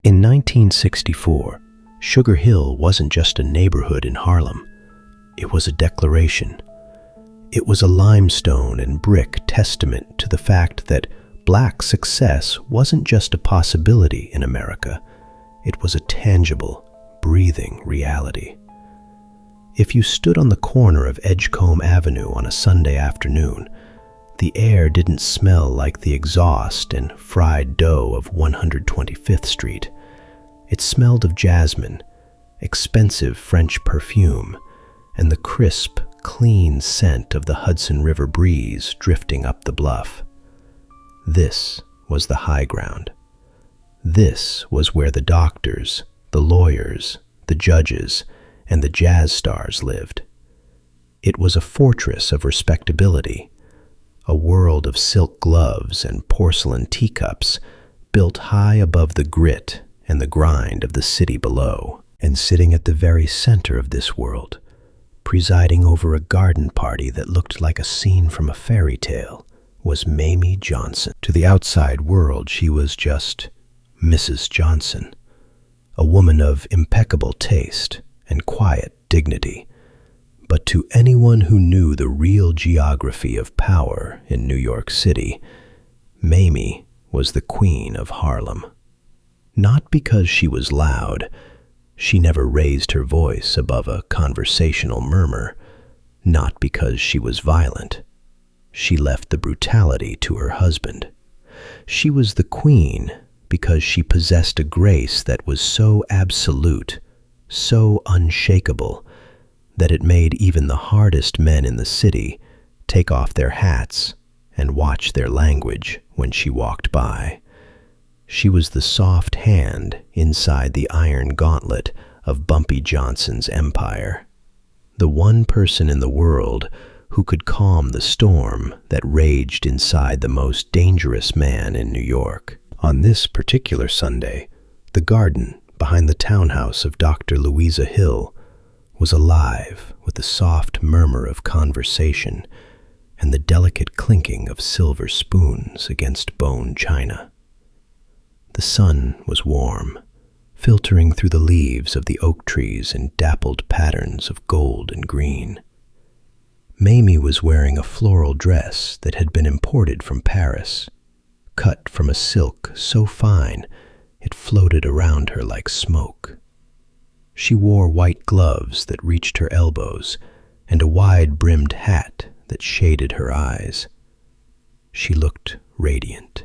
In 1964, Sugar Hill wasn't just a neighborhood in Harlem. It was a declaration. It was a limestone and brick testament to the fact that black success wasn't just a possibility in America. It was a tangible, breathing reality. If you stood on the corner of Edgecombe Avenue on a Sunday afternoon, the air didn't smell like the exhaust and fried dough of 125th Street. It smelled of jasmine, expensive French perfume, and the crisp, clean scent of the Hudson River breeze drifting up the bluff. This was the high ground. This was where the doctors, the lawyers, the judges, and the jazz stars lived. It was a fortress of respectability, a world of silk gloves and porcelain teacups built high above the grit and the grind of the city below. And sitting at the very center of this world, presiding over a garden party that looked like a scene from a fairy tale, was Mamie Johnson. To the outside world, she was just Mrs. Johnson, a woman of impeccable taste and quiet dignity. But to anyone who knew the real geography of power in New York City, Mamie was the queen of Harlem. Not because she was loud. She never raised her voice above a conversational murmur. Not because she was violent. She left the brutality to her husband. She was the queen because she possessed a grace that was so absolute, so unshakable, that it made even the hardest men in the city take off their hats and watch their language when she walked by. She was the soft hand inside the iron gauntlet of Bumpy Johnson's empire, the one person in the world who could calm the storm that raged inside the most dangerous man in New York. On this particular Sunday, the garden behind the townhouse of Dr. Louisa Hill was alive with the soft murmur of conversation and the delicate clinking of silver spoons against bone china. The sun was warm, filtering through the leaves of the oak trees in dappled patterns of gold and green. Mamie was wearing a floral dress that had been imported from Paris, cut from a silk so fine it floated around her like smoke. She wore white gloves that reached her elbows and a wide-brimmed hat that shaded her eyes. She looked radiant.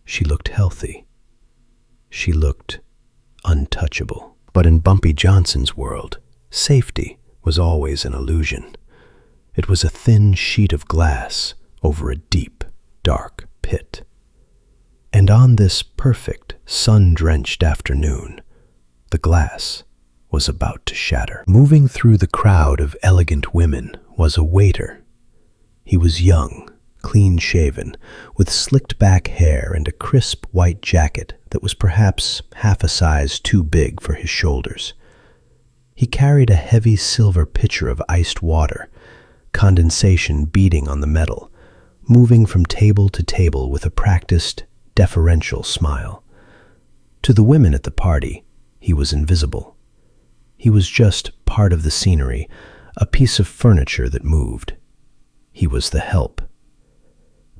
She looked healthy. She looked untouchable. But in Bumpy Johnson's world, safety was always an illusion. It was a thin sheet of glass over a deep, dark pit. And on this perfect, sun-drenched afternoon, the glass was about to shatter. Moving through the crowd of elegant women was a waiter. He was young, clean-shaven, with slicked-back hair and a crisp white jacket that was perhaps half a size too big for his shoulders. He carried a heavy silver pitcher of iced water, condensation beading on the metal, moving from table to table with a practiced, deferential smile. To the women at the party, he was invisible. He was just part of the scenery, a piece of furniture that moved. He was the help.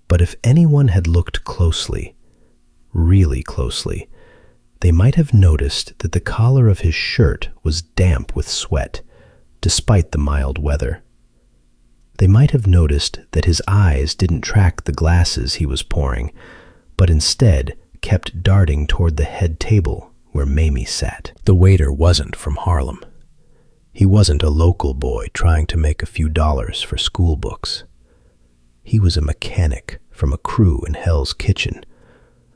But if anyone had looked closely, really closely, they might have noticed that the collar of his shirt was damp with sweat, despite the mild weather. They might have noticed that his eyes didn't track the glasses he was pouring, but instead kept darting toward the head table where Mamie sat. The waiter wasn't from Harlem. He wasn't a local boy trying to make a few dollars for school books. He was a mechanic from a crew in Hell's Kitchen,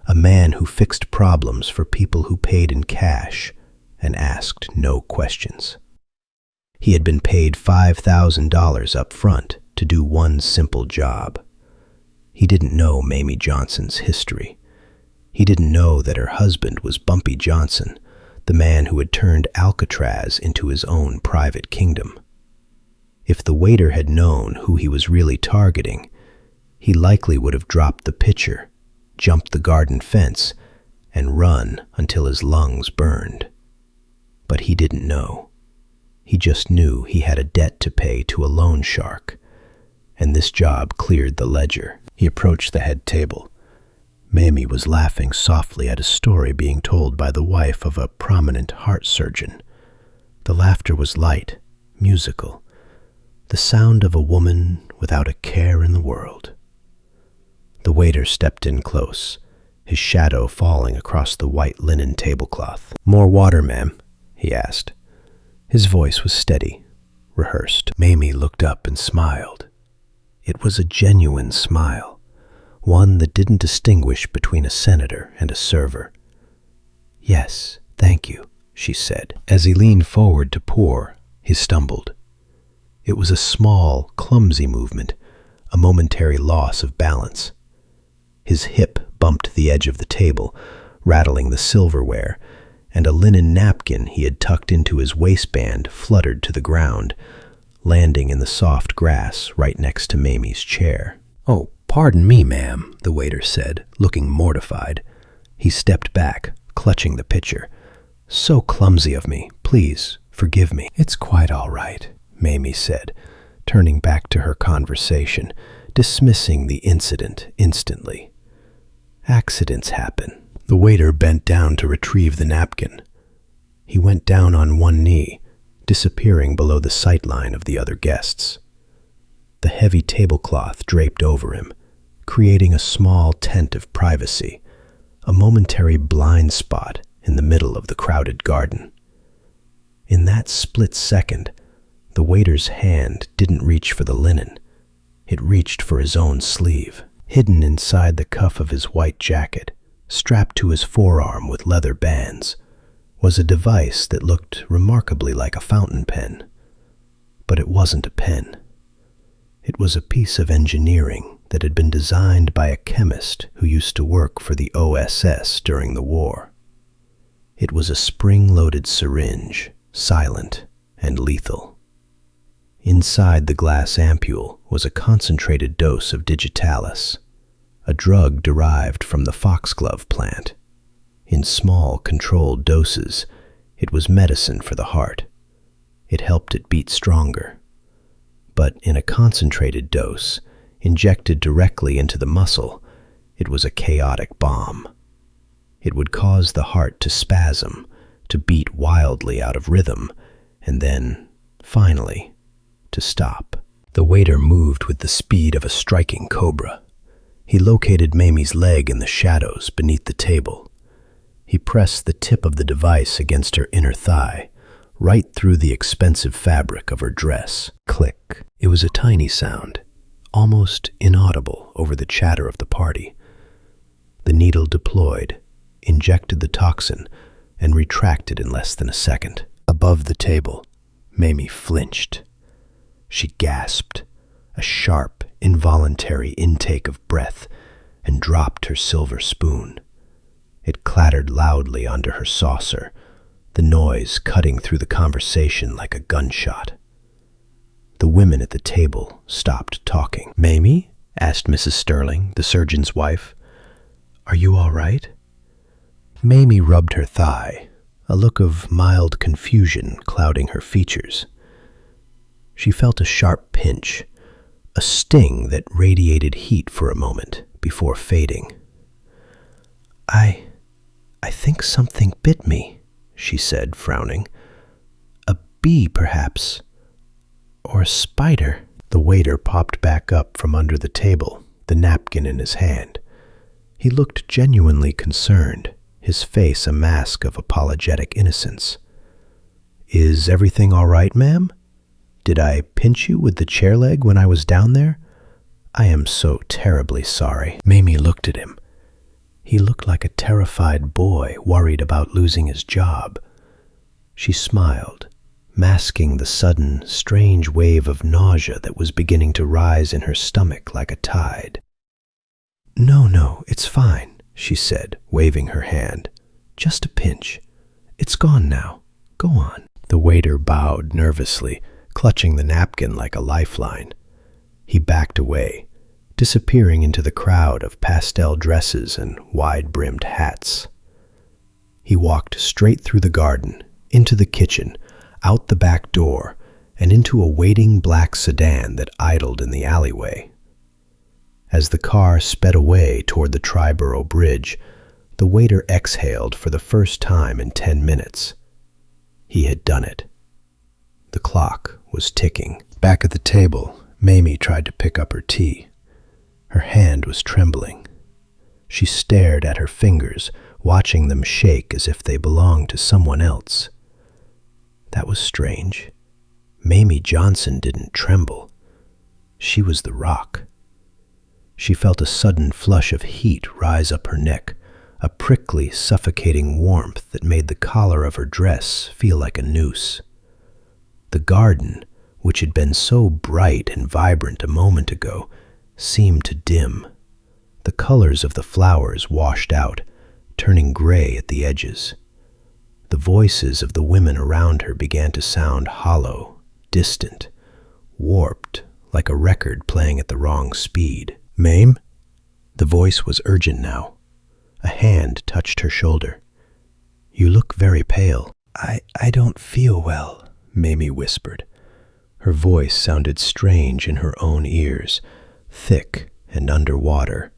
a man who fixed problems for people who paid in cash and asked no questions. He had been paid $5,000 up front to do one simple job. He didn't know Mamie Johnson's history. He didn't know that her husband was Bumpy Johnson, the man who had turned Alcatraz into his own private kingdom. If the waiter had known who he was really targeting, he likely would have dropped the pitcher, jumped the garden fence, and run until his lungs burned. But he didn't know. He just knew he had a debt to pay to a loan shark, and this job cleared the ledger. He approached the head table. Mamie was laughing softly at a story being told by the wife of a prominent heart surgeon. The laughter was light, musical, the sound of a woman without a care in the world. The waiter stepped in close, his shadow falling across the white linen tablecloth. "More water, ma'am?" he asked. His voice was steady, rehearsed. Mamie looked up and smiled. It was a genuine smile, one that didn't distinguish between a senator and a server. "Yes, thank you," she said. As he leaned forward to pour, he stumbled. It was a small, clumsy movement, a momentary loss of balance. His hip bumped the edge of the table, rattling the silverware, and a linen napkin he had tucked into his waistband fluttered to the ground, landing in the soft grass right next to Mamie's chair. "Oh, pardon me, ma'am," the waiter said, looking mortified. He stepped back, clutching the pitcher. "So clumsy of me. Please, forgive me." "It's quite all right," Mamie said, turning back to her conversation, dismissing the incident instantly. "Accidents happen." The waiter bent down to retrieve the napkin. He went down on one knee, disappearing below the sight line of the other guests. The heavy tablecloth draped over him, creating a small tent of privacy, a momentary blind spot in the middle of the crowded garden. In that split second, the waiter's hand didn't reach for the linen. It reached for his own sleeve. Hidden inside the cuff of his white jacket, strapped to his forearm with leather bands, was a device that looked remarkably like a fountain pen. But it wasn't a pen. It was a piece of engineering that had been designed by a chemist who used to work for the OSS during the war. It was a spring-loaded syringe, silent and lethal. Inside the glass ampule was a concentrated dose of digitalis, a drug derived from the foxglove plant. In small, controlled doses, it was medicine for the heart. It helped it beat stronger. But in a concentrated dose, injected directly into the muscle, it was a chaotic bomb. It would cause the heart to spasm, to beat wildly out of rhythm, and then, finally, to stop. The waiter moved with the speed of a striking cobra. He located Mamie's leg in the shadows beneath the table. He pressed the tip of the device against her inner thigh, right through the expensive fabric of her dress. Click. It was a tiny sound, almost inaudible over the chatter of the party. The needle deployed, injected the toxin, and retracted in less than a second. Above the table, Mamie flinched. She gasped, a sharp, involuntary intake of breath, and dropped her silver spoon. It clattered loudly onto her saucer, the noise cutting through the conversation like a gunshot. The women at the table stopped talking. "Mamie?" asked Mrs. Sterling, the surgeon's wife. "Are you all right?" Mamie rubbed her thigh, a look of mild confusion clouding her features. She felt a sharp pinch, a sting that radiated heat for a moment before fading. I think something bit me," she said, frowning. "A bee, perhaps. Or a spider." The waiter popped back up from under the table, the napkin in his hand. He looked genuinely concerned, his face a mask of apologetic innocence. "Is everything all right, ma'am? Did I pinch you with the chair leg when I was down there? I am so terribly sorry." Mamie looked at him. He looked like a terrified boy worried about losing his job. She smiled, masking the sudden, strange wave of nausea that was beginning to rise in her stomach like a tide. No, it's fine," she said, waving her hand. "Just a pinch. It's gone now. Go on." The waiter bowed nervously, clutching the napkin like a lifeline. He backed away, disappearing into the crowd of pastel dresses and wide-brimmed hats. He walked straight through the garden, into the kitchen, out the back door, and into a waiting black sedan that idled in the alleyway. As the car sped away toward the Triborough Bridge, the waiter exhaled for the first time in 10 minutes. He had done it. The clock was ticking. Back at the table, Mamie tried to pick up her tea. Her hand was trembling. She stared at her fingers, watching them shake as if they belonged to someone else. That was strange. Mamie Johnson didn't tremble. She was the rock. She felt a sudden flush of heat rise up her neck, a prickly, suffocating warmth that made the collar of her dress feel like a noose. The garden, which had been so bright and vibrant a moment ago, seemed to dim. The colors of the flowers washed out, turning gray at the edges. The voices of the women around her began to sound hollow, distant, warped, like a record playing at the wrong speed. "Mame?" The voice was urgent now. A hand touched her shoulder. "You look very pale." I don't feel well," Mamie whispered. Her voice sounded strange in her own ears, thick and underwater.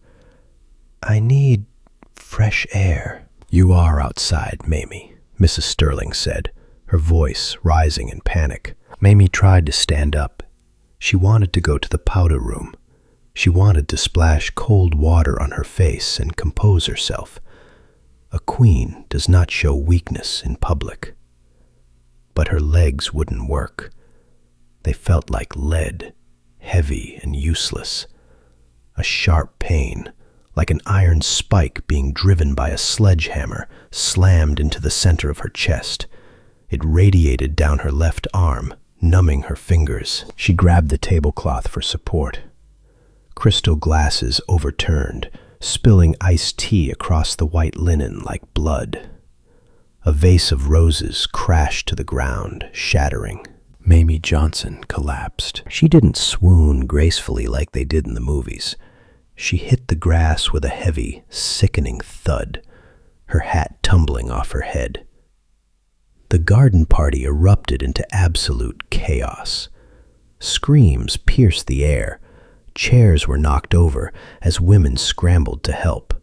"I need fresh air." "You are outside, Mamie," Mrs. Sterling said, her voice rising in panic. Mamie tried to stand up. She wanted to go to the powder room. She wanted to splash cold water on her face and compose herself. A queen does not show weakness in public. But her legs wouldn't work. They felt like lead, heavy and useless. A sharp pain, like an iron spike being driven by a sledgehammer, slammed into the center of her chest. It radiated down her left arm, numbing her fingers. She grabbed the tablecloth for support. Crystal glasses overturned, spilling iced tea across the white linen like blood. A vase of roses crashed to the ground, shattering. Mamie Johnson collapsed. She didn't swoon gracefully like they did in the movies. She hit the grass with a heavy, sickening thud, her hat tumbling off her head. The garden party erupted into absolute chaos. Screams pierced the air. Chairs were knocked over as women scrambled to help.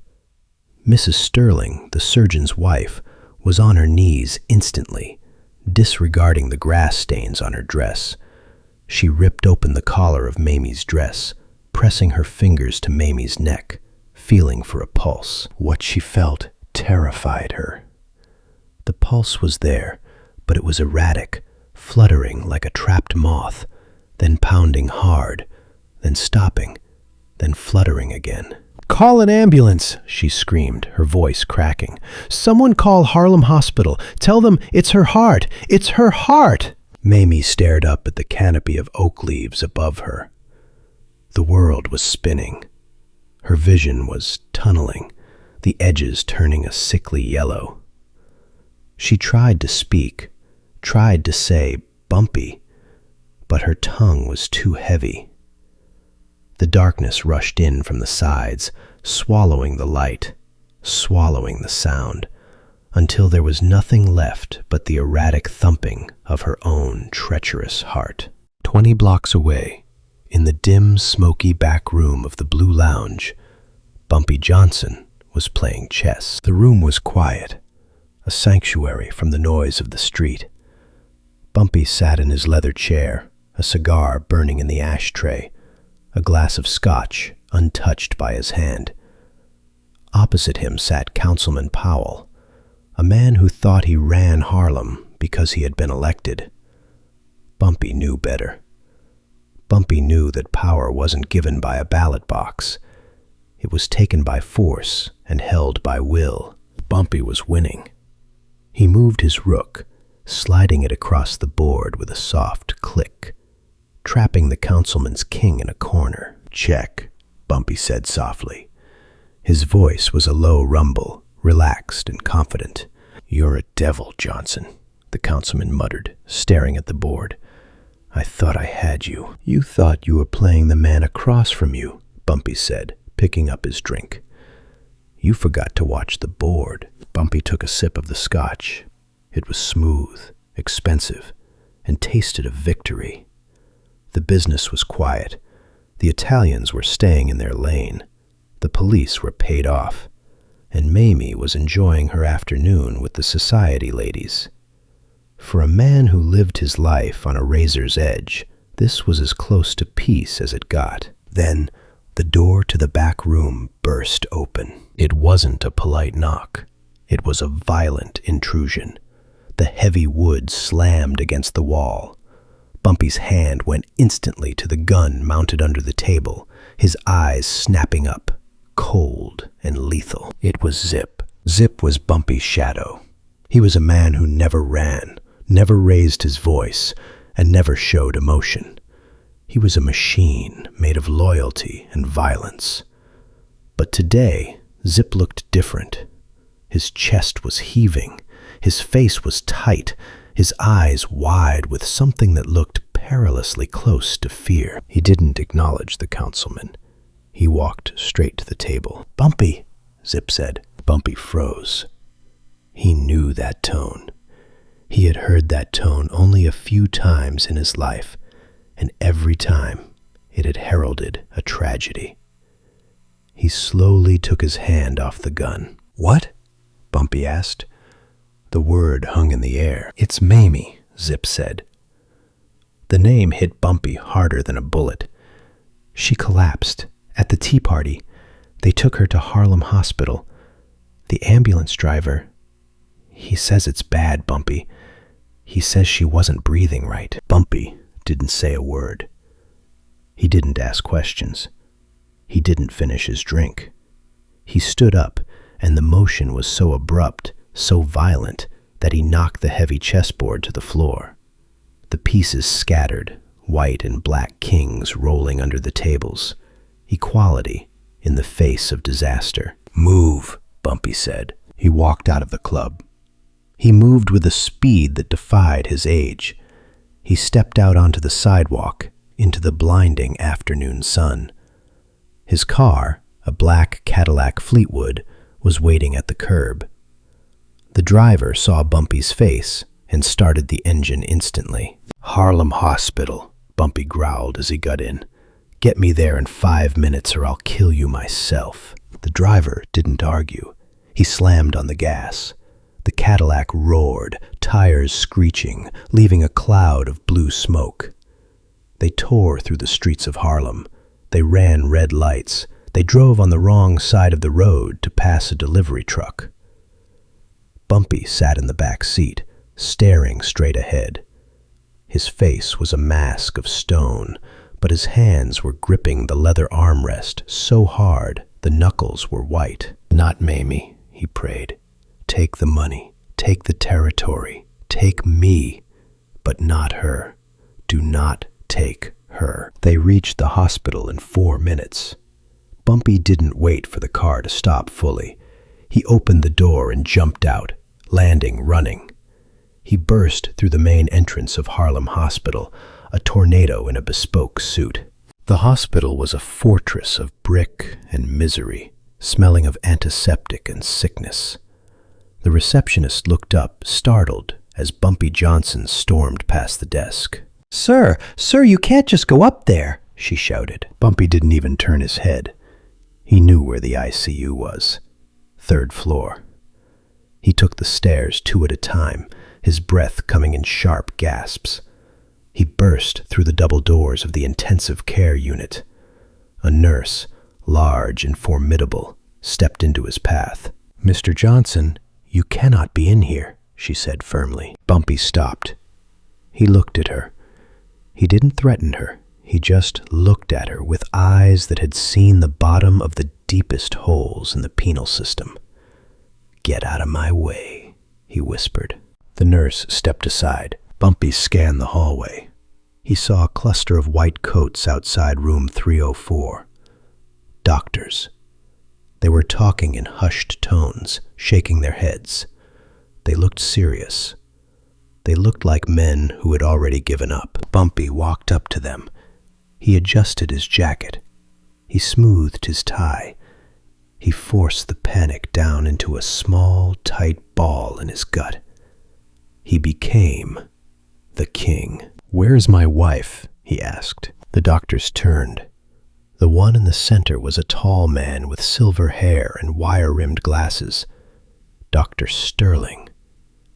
Mrs. Sterling, the surgeon's wife, was on her knees instantly, disregarding the grass stains on her dress. She ripped open the collar of Mamie's dress, pressing her fingers to Mamie's neck, feeling for a pulse. What she felt terrified her. The pulse was there, but it was erratic, fluttering like a trapped moth, then pounding hard, then stopping, then fluttering again. "Call an ambulance," she screamed, her voice cracking. "Someone call Harlem Hospital. Tell them it's her heart. It's her heart!" Mamie stared up at the canopy of oak leaves above her. The world was spinning. Her vision was tunneling, the edges turning a sickly yellow. She tried to speak, tried to say Bumpy, but her tongue was too heavy. The darkness rushed in from the sides, swallowing the light, swallowing the sound, until there was nothing left but the erratic thumping of her own treacherous heart. 20 blocks away, in the dim, smoky back room of the Blue Lounge, Bumpy Johnson was playing chess. The room was quiet, a sanctuary from the noise of the street. Bumpy sat in his leather chair, a cigar burning in the ashtray, a glass of scotch untouched by his hand. Opposite him sat Councilman Powell, a man who thought he ran Harlem because he had been elected. Bumpy knew better. Bumpy knew that power wasn't given by a ballot box. It was taken by force and held by will. Bumpy was winning. He moved his rook, sliding it across the board with a soft click, trapping the councilman's king in a corner. "Check," Bumpy said softly. His voice was a low rumble, relaxed and confident. "You're a devil, Johnson," the councilman muttered, staring at the board. "I thought I had you." "You thought you were playing the man across from you," Bumpy said, picking up his drink. You forgot to watch the board." Bumpy took a sip of the scotch. It was smooth, expensive, and tasted of victory. The business was quiet. The Italians were staying in their lane. The police were paid off. And Mamie was enjoying her afternoon with the society ladies. For a man who lived his life on a razor's edge, this was as close to peace as it got. Then the door to the back room burst open. It wasn't a polite knock. It was a violent intrusion. The heavy wood slammed against the wall. Bumpy's hand went instantly to the gun mounted under the table, his eyes snapping up, cold and lethal. It was Zip. Zip was Bumpy's shadow. He was a man who never ran, never raised his voice, and never showed emotion. He was a machine made of loyalty and violence. But today, Zip looked different. His chest was heaving, his face was tight, his eyes wide with something that looked perilously close to fear. He didn't acknowledge the councilman. He walked straight to the table. "Bumpy," Zip said. Bumpy froze. He knew that tone. He had heard that tone only a few times in his life, and every time it had heralded a tragedy. He slowly took his hand off the gun. "What?" Bumpy asked. The word hung in the air. "It's Mamie," Zip said. The name hit Bumpy harder than a bullet. She collapsed. At the tea party, they took her to Harlem Hospital. The ambulance driver, he says it's bad, Bumpy. He says she wasn't breathing right. Bumpy didn't say a word. He didn't ask questions. He didn't finish his drink. He stood up, and the motion was so abrupt, so violent, that he knocked the heavy chessboard to the floor. The pieces scattered, white and black kings rolling under the tables. Equality in the face of disaster. "Move," Bumpy said. He walked out of the club. He moved with a speed that defied his age. He stepped out onto the sidewalk, into the blinding afternoon sun. His car, a black Cadillac Fleetwood, was waiting at the curb. The driver saw Bumpy's face and started the engine instantly. "Harlem Hospital," Bumpy growled as he got in. "Get me there in 5 minutes or I'll kill you myself." The driver didn't argue. He slammed on the gas. The Cadillac roared, tires screeching, leaving a cloud of blue smoke. They tore through the streets of Harlem. They ran red lights. They drove on the wrong side of the road to pass a delivery truck. Bumpy sat in the back seat, staring straight ahead. His face was a mask of stone, but his hands were gripping the leather armrest so hard the knuckles were white. "Not Mamie," he prayed. "Take the money, take the territory, take me, but not her. Do not take her." They reached the hospital in 4 minutes. Bumpy didn't wait for the car to stop fully. He opened the door and jumped out, landing running. He burst through the main entrance of Harlem Hospital, a tornado in a bespoke suit. The hospital was a fortress of brick and misery, smelling of antiseptic and sickness. The receptionist looked up, startled, as Bumpy Johnson stormed past the desk. Sir, you can't just go up there," she shouted. Bumpy didn't even turn his head. He knew where the ICU was. 3rd floor. He took the stairs 2 at a time, his breath coming in sharp gasps. He burst through the double doors of the intensive care unit. A nurse, large and formidable, stepped into his path. "Mr. Johnson, you cannot be in here," she said firmly. Bumpy stopped. He looked at her. He didn't threaten her. He just looked at her with eyes that had seen the bottom of the deepest holes in the penal system. "Get out of my way," he whispered. The nurse stepped aside. Bumpy scanned the hallway. He saw a cluster of white coats outside room 304. Doctors. They were talking in hushed tones, shaking their heads. They looked serious. They looked like men who had already given up. Bumpy walked up to them. He adjusted his jacket. He smoothed his tie. He forced the panic down into a small, tight ball in his gut. He became the king. "Where's my wife?" he asked. The doctors turned. The one in the center was a tall man with silver hair and wire-rimmed glasses. Dr. Sterling,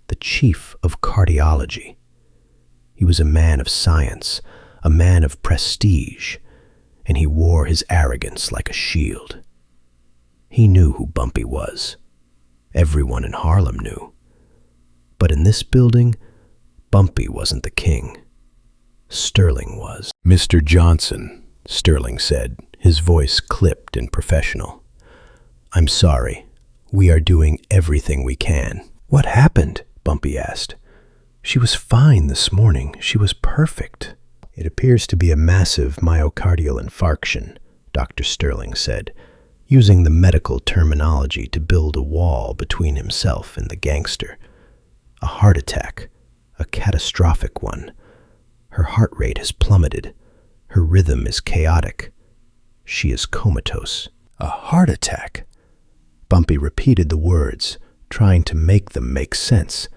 the chief of cardiology. He was a man of science, a man of prestige, and he wore his arrogance like a shield. He knew who Bumpy was. Everyone in Harlem knew. But in this building, Bumpy wasn't the king. Sterling was. "Mr. Johnson," Sterling said, his voice clipped and professional. "I'm sorry. We are doing everything we can." "What happened?" Bumpy asked. "She was fine this morning. She was perfect." "It appears to be a massive myocardial infarction," Dr. Sterling said, using the medical terminology to build a wall between himself and the gangster. "A heart attack, a catastrophic one. Her heart rate has plummeted. Her rhythm is chaotic. She is comatose." "A heart attack?" Bumpy repeated the words, trying to make them make sense.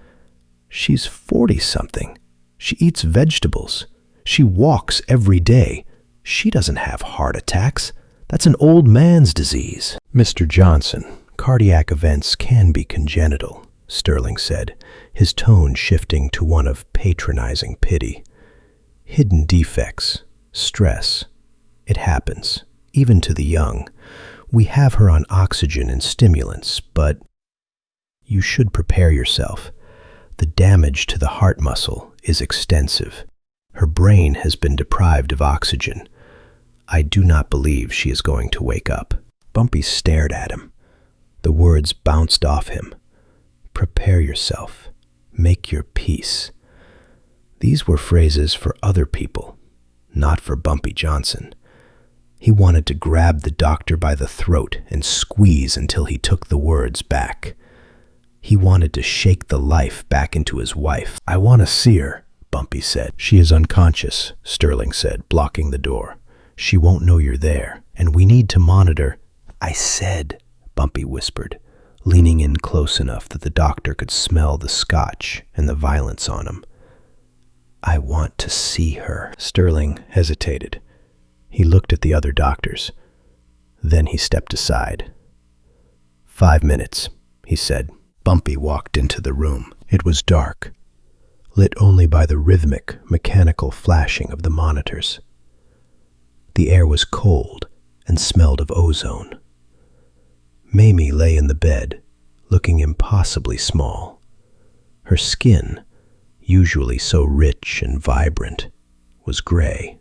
"She's 40-something. She eats vegetables. She walks every day. She doesn't have heart attacks. That's an old man's disease." "Mr. Johnson, cardiac events can be congenital," Sterling said, his tone shifting to one of patronizing pity. "Hidden defects, stress. It happens, even to the young. We have her on oxygen and stimulants, but you should prepare yourself. The damage to the heart muscle is extensive. Her brain has been deprived of oxygen. I do not believe she is going to wake up." Bumpy stared at him. The words bounced off him. Prepare yourself. Make your peace. These were phrases for other people, not for Bumpy Johnson. He wanted to grab the doctor by the throat and squeeze until he took the words back. He wanted to shake the life back into his wife. "I want to see her," Bumpy said. "She is unconscious," Sterling said, blocking the door. "She won't know you're there, and we need to monitor." "I said," Bumpy whispered, leaning in close enough that the doctor could smell the scotch and the violence on him. "I want to see her." Sterling hesitated. He looked at the other doctors. Then he stepped aside. "5 minutes," he said. Bumpy walked into the room. It was dark, lit only by the rhythmic, mechanical flashing of the monitors. The air was cold and smelled of ozone. Mamie lay in the bed, looking impossibly small. Her skin, usually so rich and vibrant, was gray.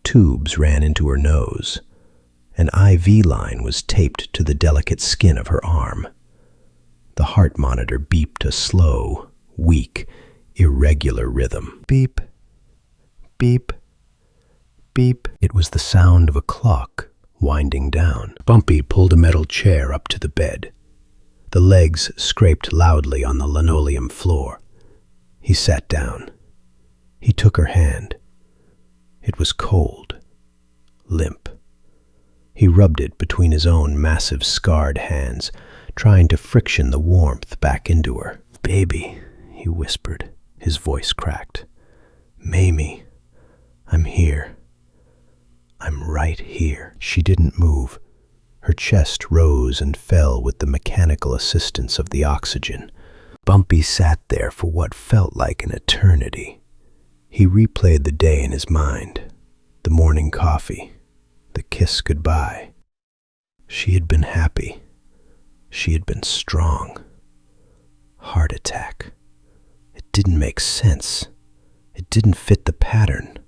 Tubes ran into her nose. An IV line was taped to the delicate skin of her arm. The heart monitor beeped a slow, weak, irregular rhythm. Beep, beep, beep. It was the sound of a clock winding down. Bumpy pulled a metal chair up to the bed. The legs scraped loudly on the linoleum floor. He sat down. He took her hand. It was cold, limp. He rubbed it between his own massive scarred hands, trying to friction the warmth back into her. "Baby," he whispered, his voice cracked. "Mamie, I'm here. I'm right here." She didn't move. Her chest rose and fell with the mechanical assistance of the oxygen. Bumpy sat there for what felt like an eternity. He replayed the day in his mind, the morning coffee, the kiss goodbye. She had been happy. She had been strong. Heart attack. It didn't make sense. It didn't fit the pattern.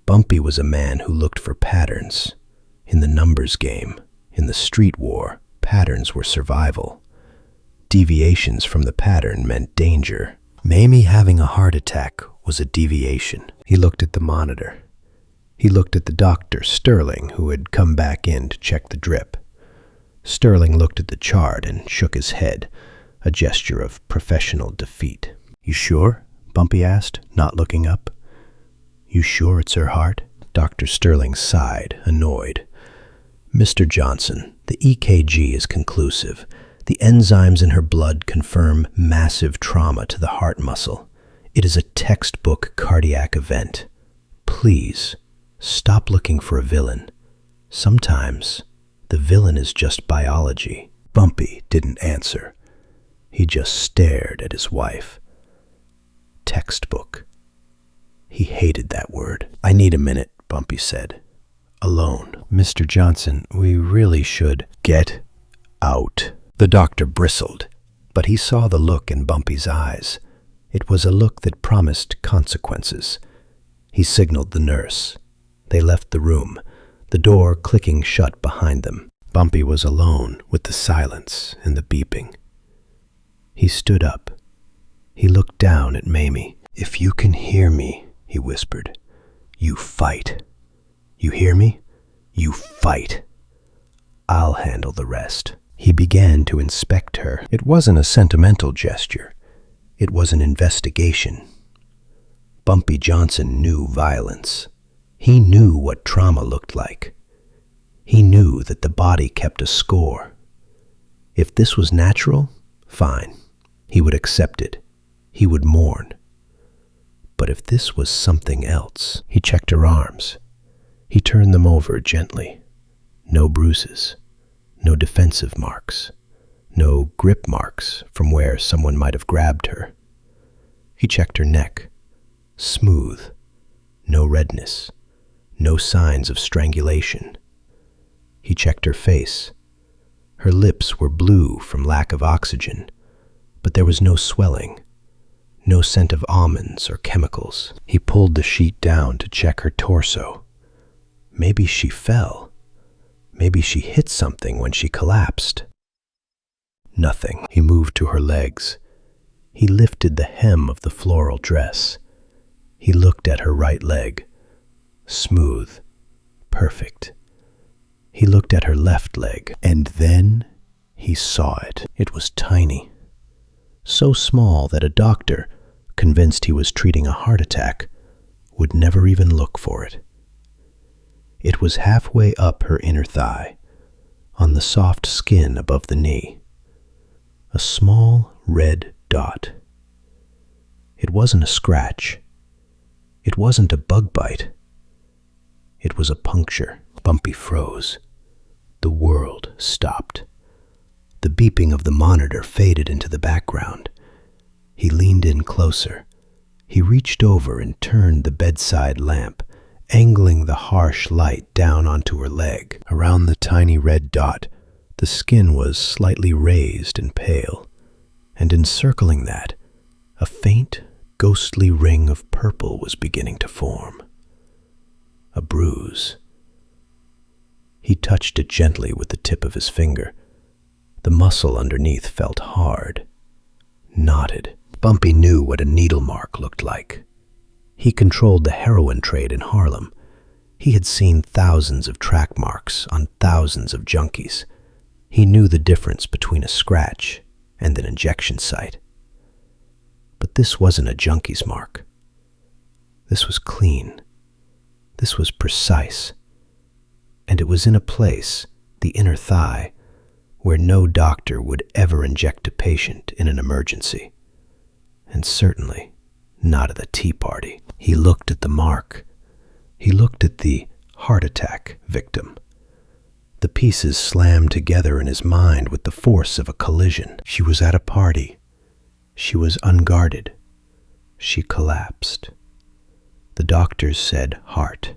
Bumpy was a man who looked for patterns. In the numbers game, in the street war, patterns were survival. Deviations from the pattern meant danger. Mamie having a heart attack was a deviation. He looked at the monitor. He looked at the doctor, Sterling, who had come back in to check the drip. Sterling looked at the chart and shook his head, a gesture of professional defeat. "You sure?" Bumpy asked, not looking up. "You sure it's her heart?" Dr. Sterling sighed, annoyed. "Mr. Johnson, the The EKG is conclusive. The enzymes in her blood confirm massive trauma to the heart muscle. It is a textbook cardiac event. Please, stop looking for a villain. Sometimes, the villain is just biology. Bumpy didn't answer. He just stared at his wife. Textbook. He hated that word. "I need a minute," Bumpy said. "Alone. Mr. Johnson, we really should get out." The doctor bristled, but he saw the look in Bumpy's eyes. It was a look that promised consequences. He signaled the nurse. They left the room, the door clicking shut behind them. Bumpy was alone with the silence and the beeping. He stood up. He looked down at Mamie. "If you can hear me," he whispered, "you fight. You hear me? You fight. I'll handle the rest." He began to inspect her. It wasn't a sentimental gesture. It was an investigation. Bumpy Johnson knew violence. He knew what trauma looked like. He knew that the body kept a score. If this was natural, fine. He would accept it. He would mourn. But if this was something else, he checked her arms. He turned them over gently. No bruises. No defensive marks. No grip marks from where someone might have grabbed her. He checked her neck. Smooth. No redness. No signs of strangulation. He checked her face. Her lips were blue from lack of oxygen, but there was no swelling, no scent of almonds or chemicals. He pulled the sheet down to check her torso. Maybe she fell. Maybe she hit something when she collapsed. Nothing. He moved to her legs. He lifted the hem of the floral dress. He looked at her right leg. Smooth. Perfect. He looked at her left leg, and then he saw it. It was tiny. So small that a doctor, convinced he was treating a heart attack, would never even look for it. It was halfway up her inner thigh, on the soft skin above the knee. A small red dot. It wasn't a scratch. It wasn't a bug bite. It was a puncture. Bumpy froze. The world stopped. The beeping of the monitor faded into the background. He leaned in closer. He reached over and turned the bedside lamp, angling the harsh light down onto her leg. Around the tiny red dot, the skin was slightly raised and pale, and encircling that, a faint, ghostly ring of purple was beginning to form. A bruise. He touched it gently with the tip of his finger. The muscle underneath felt hard, knotted. Bumpy knew what a needle mark looked like. He controlled the heroin trade in Harlem. He had seen thousands of track marks on thousands of junkies. He knew the difference between a scratch and an injection site. But this wasn't a junkie's mark. This was clean. This was precise. And it was in a place, the inner thigh, where no doctor would ever inject a patient in an emergency. And certainly not at the tea party. He looked at the mark. He looked at the heart attack victim. The pieces slammed together in his mind with the force of a collision. She was at a party. She was unguarded. She collapsed. The doctors said heart,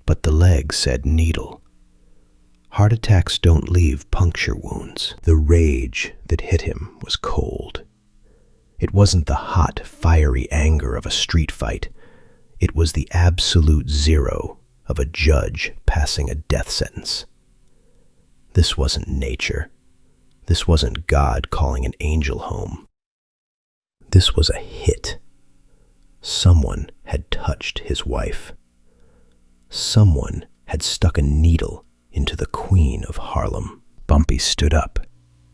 but the leg said needle. Heart attacks don't leave puncture wounds. The rage that hit him was cold. It wasn't the hot, fiery anger of a street fight. It was the absolute zero of a judge passing a death sentence. This wasn't nature. This wasn't God calling an angel home. This was a hit. Someone had touched his wife. Someone had stuck a needle into the queen of Harlem. Bumpy stood up.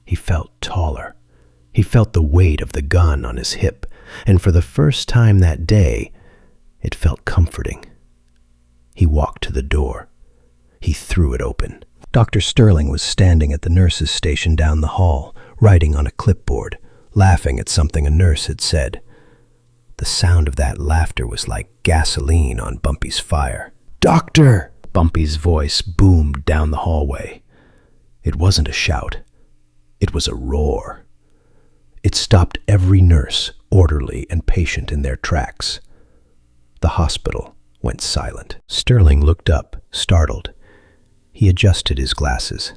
He felt taller. He felt the weight of the gun on his hip, and for the first time that day, it felt comforting. He walked to the door. He threw it open. Dr. Sterling was standing at the nurse's station down the hall, writing on a clipboard, laughing at something a nurse had said. The sound of that laughter was like gasoline on Bumpy's fire. "Doctor!" Bumpy's voice boomed down the hallway. It wasn't a shout. It was a roar. It stopped every nurse, orderly, and patient in their tracks. The hospital went silent. Sterling looked up, startled. He adjusted his glasses.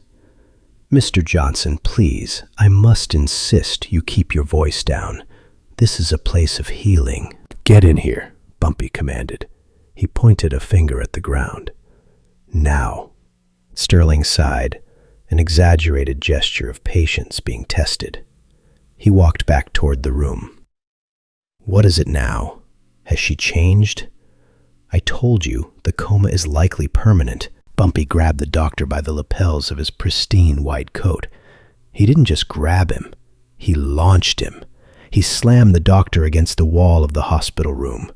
"Mr. Johnson, please, I must insist you keep your voice down. This is a place of healing." "Get in here," Bumpy commanded. He pointed a finger at the ground. "Now." Sterling sighed, an exaggerated gesture of patience being tested. He walked back toward the room. "What is it now? Has she changed?" "I told you, the coma is likely permanent." Bumpy grabbed the doctor by the lapels of his pristine white coat. He didn't just grab him, he launched him. He slammed the doctor against the wall of the hospital room.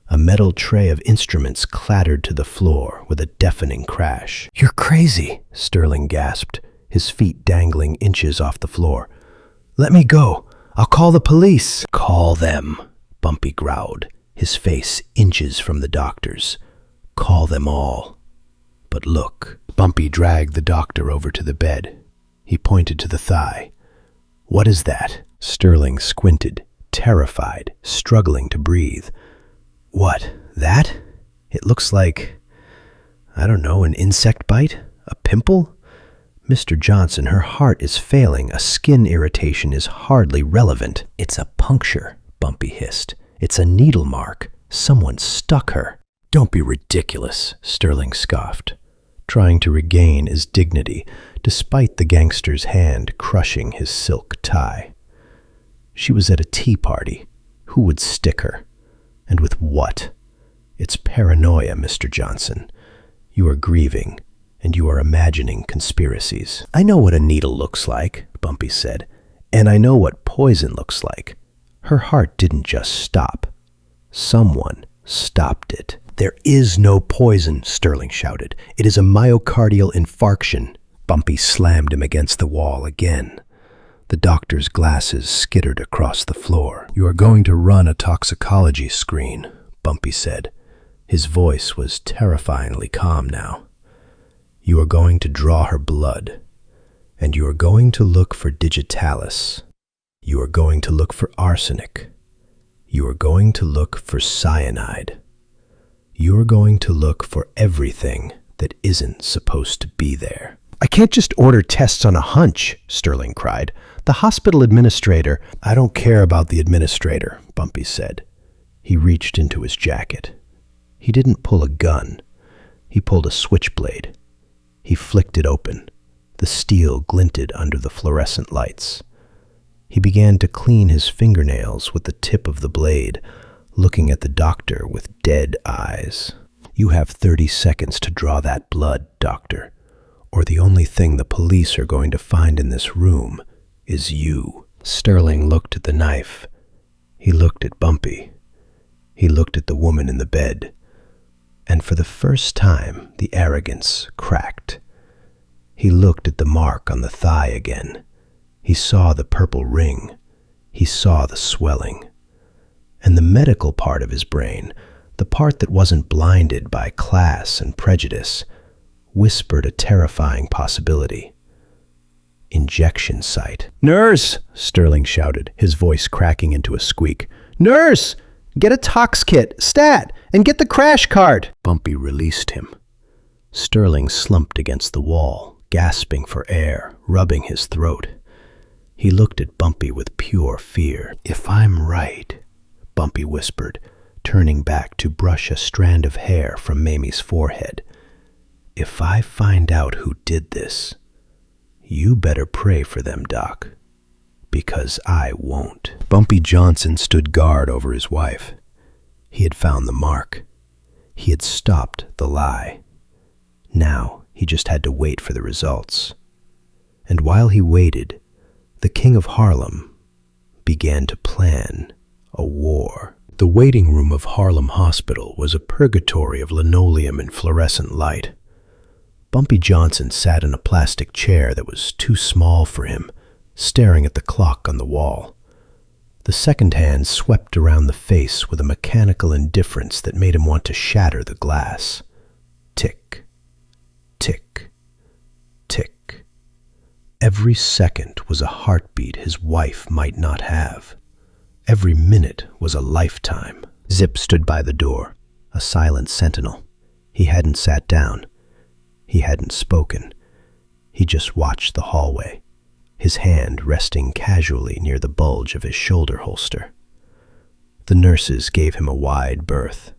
A metal tray of instruments clattered to the floor with a deafening crash. "You're crazy," Sterling gasped, his feet dangling inches off the floor. "Let me go. I'll call the police." "Call them," Bumpy growled, his face inches from the doctor's. "Call them all. But look." Bumpy dragged the doctor over to the bed. He pointed to the thigh. "What is that?" Sterling squinted, terrified, struggling to breathe. "What, that? It looks like, I don't know, an insect bite? A pimple?" "Mr. Johnson, her heart is failing. A skin irritation is hardly relevant." "It's a puncture," Bumpy hissed. "It's a needle mark. Someone stuck her." "Don't be ridiculous," Sterling scoffed, trying to regain his dignity despite the gangster's hand crushing his silk tie. She was at a tea party. Who would stick her? And with what? It's paranoia, Mr. Johnson. You are grieving, and you are imagining conspiracies. "I know what a needle looks like," Bumpy said, "and I know what poison looks like. Her heart didn't just stop. Someone stopped it." "There is no poison," Sterling shouted. "It is a myocardial infarction." Bumpy slammed him against the wall again. The doctor's glasses skittered across the floor. "You are going to run a toxicology screen," Bumpy said. His voice was terrifyingly calm now. "You are going to draw her blood, and you are going to look for digitalis. You are going to look for arsenic. You are going to look for cyanide. You are going to look for everything that isn't supposed to be there." "I can't just order tests on a hunch," Sterling cried. "The hospital administrator—" "I don't care about the administrator," Bumpy said. He reached into his jacket. He didn't pull a gun. He pulled a switchblade. He flicked it open. The steel glinted under the fluorescent lights. He began to clean his fingernails with the tip of the blade, looking at the doctor with dead eyes. "You have 30 seconds to draw that blood, doctor, or the only thing the police are going to find in this room is you." Sterling looked at the knife. He looked at Bumpy. He looked at the woman in the bed. And for the first time, the arrogance cracked. He looked at the mark on the thigh again. He saw the purple ring. He saw the swelling. And the medical part of his brain, the part that wasn't blinded by class and prejudice, whispered a terrifying possibility. Injection site. "Nurse!" Sterling shouted, his voice cracking into a squeak. "Nurse! Get a tox kit, stat, and get the crash cart!" Bumpy released him. Sterling slumped against the wall, gasping for air, rubbing his throat. He looked at Bumpy with pure fear. "If I'm right," Bumpy whispered, turning back to brush a strand of hair from Mamie's forehead. "If I find out who did this, you better pray for them, Doc, because I won't." Bumpy Johnson stood guard over his wife. He had found the mark. He had stopped the lie. Now he just had to wait for the results. And while he waited, the King of Harlem began to plan a war. The waiting room of Harlem Hospital was a purgatory of linoleum and fluorescent light. Bumpy Johnson sat in a plastic chair that was too small for him, staring at the clock on the wall. The second hand swept around the face with a mechanical indifference that made him want to shatter the glass. Tick, tick, tick. Every second was a heartbeat his wife might not have. Every minute was a lifetime. Zip stood by the door, a silent sentinel. He hadn't sat down. He hadn't spoken. He just watched the hallway, his hand resting casually near the bulge of his shoulder holster. The nurses gave him a wide berth.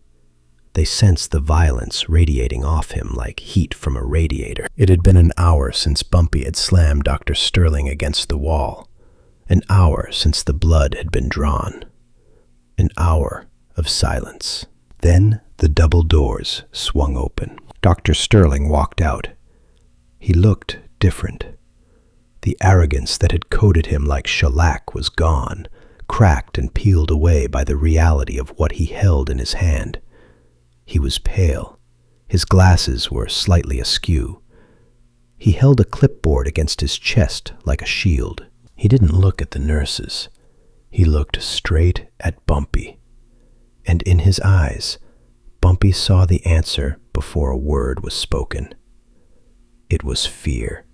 They sensed the violence radiating off him like heat from a radiator. It had been an hour since Bumpy had slammed Dr. Sterling against the wall. An hour since the blood had been drawn. An hour of silence. Then the double doors swung open. Dr. Sterling walked out. He looked different. The arrogance that had coated him like shellac was gone, cracked and peeled away by the reality of what he held in his hand. He was pale. His glasses were slightly askew. He held a clipboard against his chest like a shield. He didn't look at the nurses. He looked straight at Bumpy. And in his eyes, Bumpy saw the answer before a word was spoken. It was fear.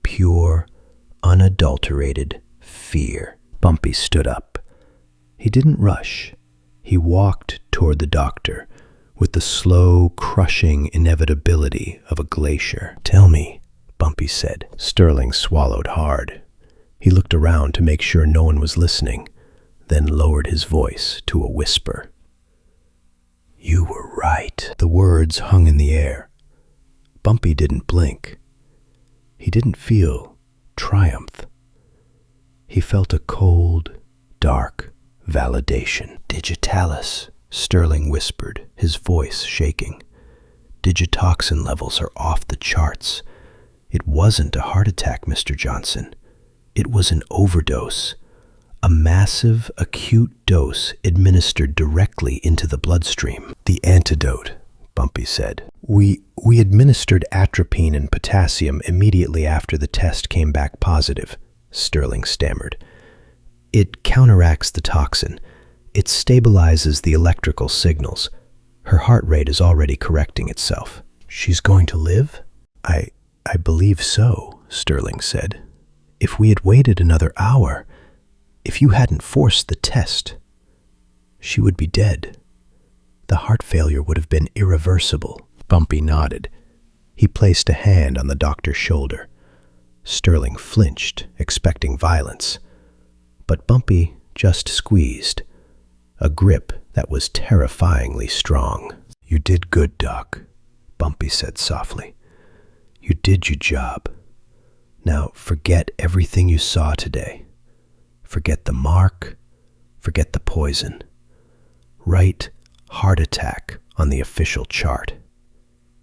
Pure, unadulterated fear. Bumpy stood up. He didn't rush. He walked toward the doctor with the slow, crushing inevitability of a glacier. "Tell me," Bumpy said. Sterling swallowed hard. He looked around to make sure no one was listening, then lowered his voice to a whisper. "You were right." The words hung in the air. Bumpy didn't blink. He didn't feel triumph. He felt a cold, dark validation. "Digitalis," Sterling whispered, his voice shaking. "Digitoxin levels are off the charts. It wasn't a heart attack, Mr. Johnson. It was an overdose. A massive, acute dose administered directly into the bloodstream." "The antidote," Bumpy said. We administered atropine and potassium immediately after the test came back positive," Sterling stammered. "It counteracts the toxin. It stabilizes the electrical signals. Her heart rate is already correcting itself." "She's going to live?" I believe so," Sterling said. "If we had waited another hour, if you hadn't forced the test, she would be dead. The heart failure would have been irreversible." Bumpy nodded. He placed a hand on the doctor's shoulder. Sterling flinched, expecting violence. But Bumpy just squeezed, a grip that was terrifyingly strong. "You did good, Doc," Bumpy said softly. "You did your job. Now forget everything you saw today. Forget the mark. Forget the poison. Write heart attack on the official chart.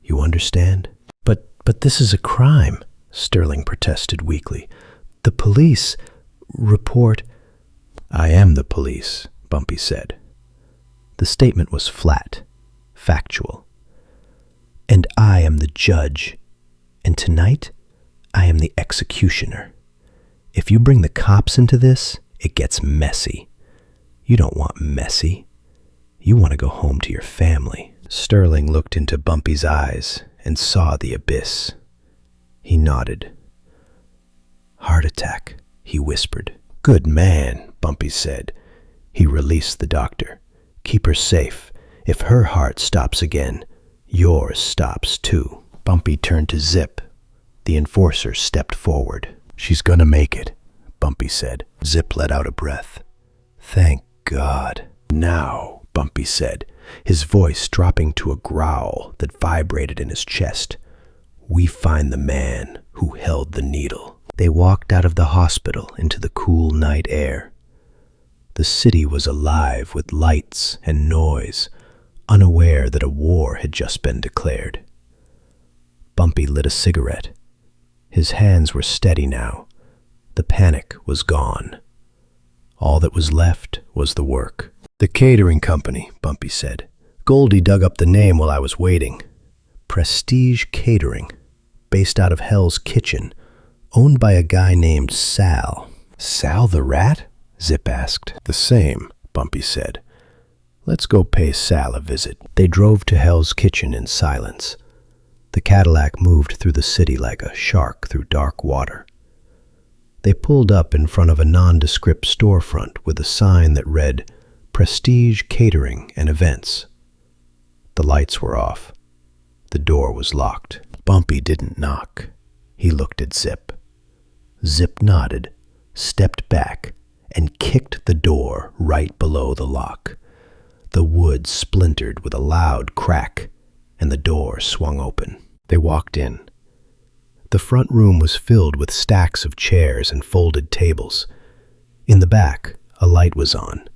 You understand?" But this is a crime," Sterling protested weakly. "The police report—" "I am the police," Bumpy said. The statement was flat, factual. "And I am the judge. And tonight, I am the executioner. If you bring the cops into this, it gets messy. You don't want messy. You want to go home to your family." Sterling looked into Bumpy's eyes and saw the abyss. He nodded. "Heart attack," he whispered. "Good man," Bumpy said. He released the doctor. "Keep her safe. If her heart stops again, yours stops too." Bumpy turned to Zip. The enforcer stepped forward. "She's gonna make it," Bumpy said. Zip let out a breath. "Thank God." "Now," Bumpy said, his voice dropping to a growl that vibrated in his chest, "we find the man who held the needle." They walked out of the hospital into the cool night air. The city was alive with lights and noise, unaware that a war had just been declared. Bumpy lit a cigarette. His hands were steady now. The panic was gone. All that was left was the work. "The catering company," Bumpy said. "Goldie dug up the name while I was waiting. Prestige Catering." based out of Hell's Kitchen, owned by a guy named Sal. Sal the rat? Zip asked. The same, Bumpy said. Let's go pay Sal a visit. They drove to Hell's Kitchen in silence. The Cadillac moved through the city like a shark through dark water. They pulled up in front of a nondescript storefront with a sign that read, Prestige Catering and Events. The lights were off. The door was locked. Bumpy didn't knock. He looked at Zip. Zip nodded, stepped back, and kicked the door right below the lock. The wood splintered with a loud crack, and the door swung open. They walked in. The front room was filled with stacks of chairs and folded tables. In the back, a light was on.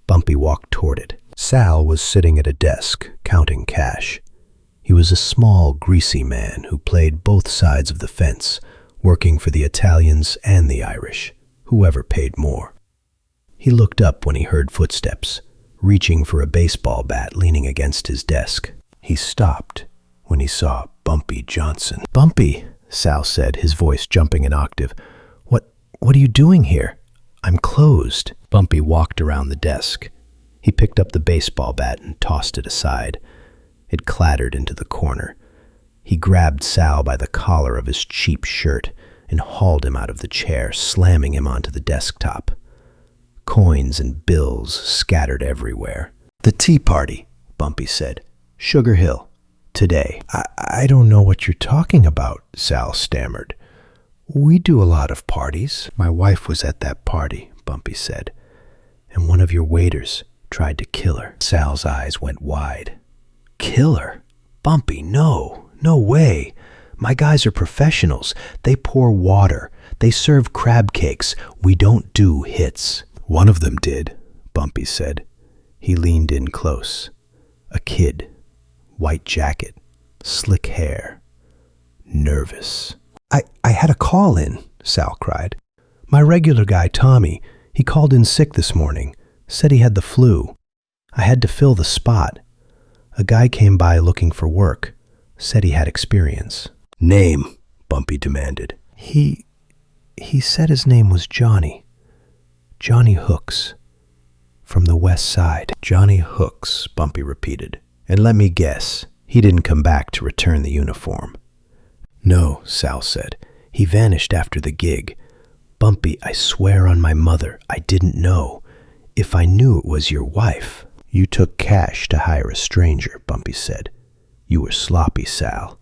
Bumpy walked toward it. Sal was sitting at a desk, counting cash. He was a small, greasy man who played both sides of the fence, working for the Italians and the Irish, whoever paid more. He looked up when he heard footsteps, reaching for a baseball bat leaning against his desk. He stopped when he saw Bumpy Johnson. "Bumpy," Sal said, his voice jumping an octave. What are you doing here?" "I'm closed." Bumpy walked around the desk. He picked up the baseball bat and tossed it aside. It clattered into the corner. He grabbed Sal by the collar of his cheap shirt and hauled him out of the chair, slamming him onto the desktop. Coins and bills scattered everywhere. "The tea party," Bumpy said. "Sugar Hill. Today." I don't know what you're talking about," Sal stammered. "We do a lot of parties." "My wife was at that party," Bumpy said, "and one of your waiters tried to kill her." Sal's eyes went wide. "Kill her? Bumpy, no way. My guys are professionals. They pour water. They serve crab cakes. We don't do hits." "One of them did," Bumpy said. He leaned in close. A kid. White jacket. Slick hair. Nervous. I had a call in," Sal cried. "My regular guy, Tommy, he called in sick this morning. Said he had the flu. I had to fill the spot. A guy came by looking for work. Said he had experience." "Name," Bumpy demanded. He said his name was Johnny. Johnny Hooks. From the west side." "Johnny Hooks," Bumpy repeated. "And let me guess, he didn't come back to return the uniform." "No," Sal said. "He vanished after the gig. Bumpy, I swear on my mother, I didn't know. If I knew it was your wife." "You took cash to hire a stranger," Bumpy said. "You were sloppy, Sal.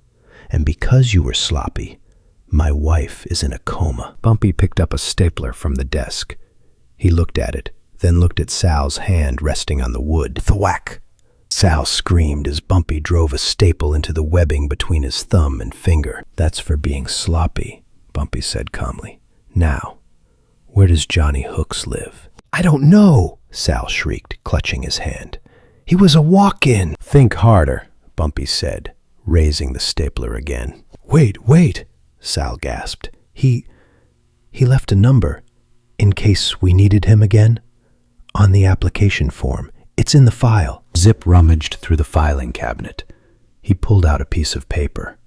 And because you were sloppy, my wife is in a coma." Bumpy picked up a stapler from the desk. He looked at it, then looked at Sal's hand resting on the wood. Thwack! Sal screamed as Bumpy drove a staple into the webbing between his thumb and finger. "That's for being sloppy," Bumpy said calmly. "Now, where does Johnny Hooks live?" "I don't know," Sal shrieked, clutching his hand. "He was a walk-in." "Think harder," Bumpy said, raising the stapler again. Wait, Sal gasped. He left a number, in case we needed him again. On the application form. It's in the file." Zip rummaged through the filing cabinet. He pulled out a piece of paper.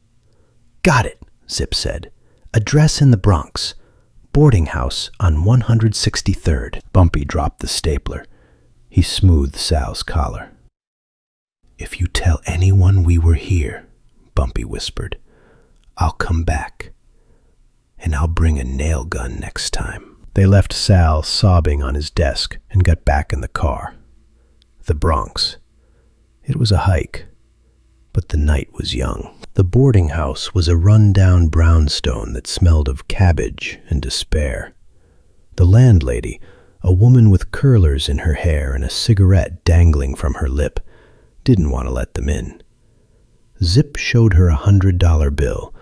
"Got it," Zip said. "Address in the Bronx. Boarding house on 163rd. Bumpy dropped the stapler. He smoothed Sal's collar. "If you tell anyone we were here," Bumpy whispered, "I'll come back. And I'll bring a nail gun next time." They left Sal sobbing on his desk and got back in the car. The Bronx. It was a hike, but the night was young. The boarding house was a run-down brownstone that smelled of cabbage and despair. The landlady, a woman with curlers in her hair and a cigarette dangling from her lip, didn't want to let them in. Zip showed her $100 bill.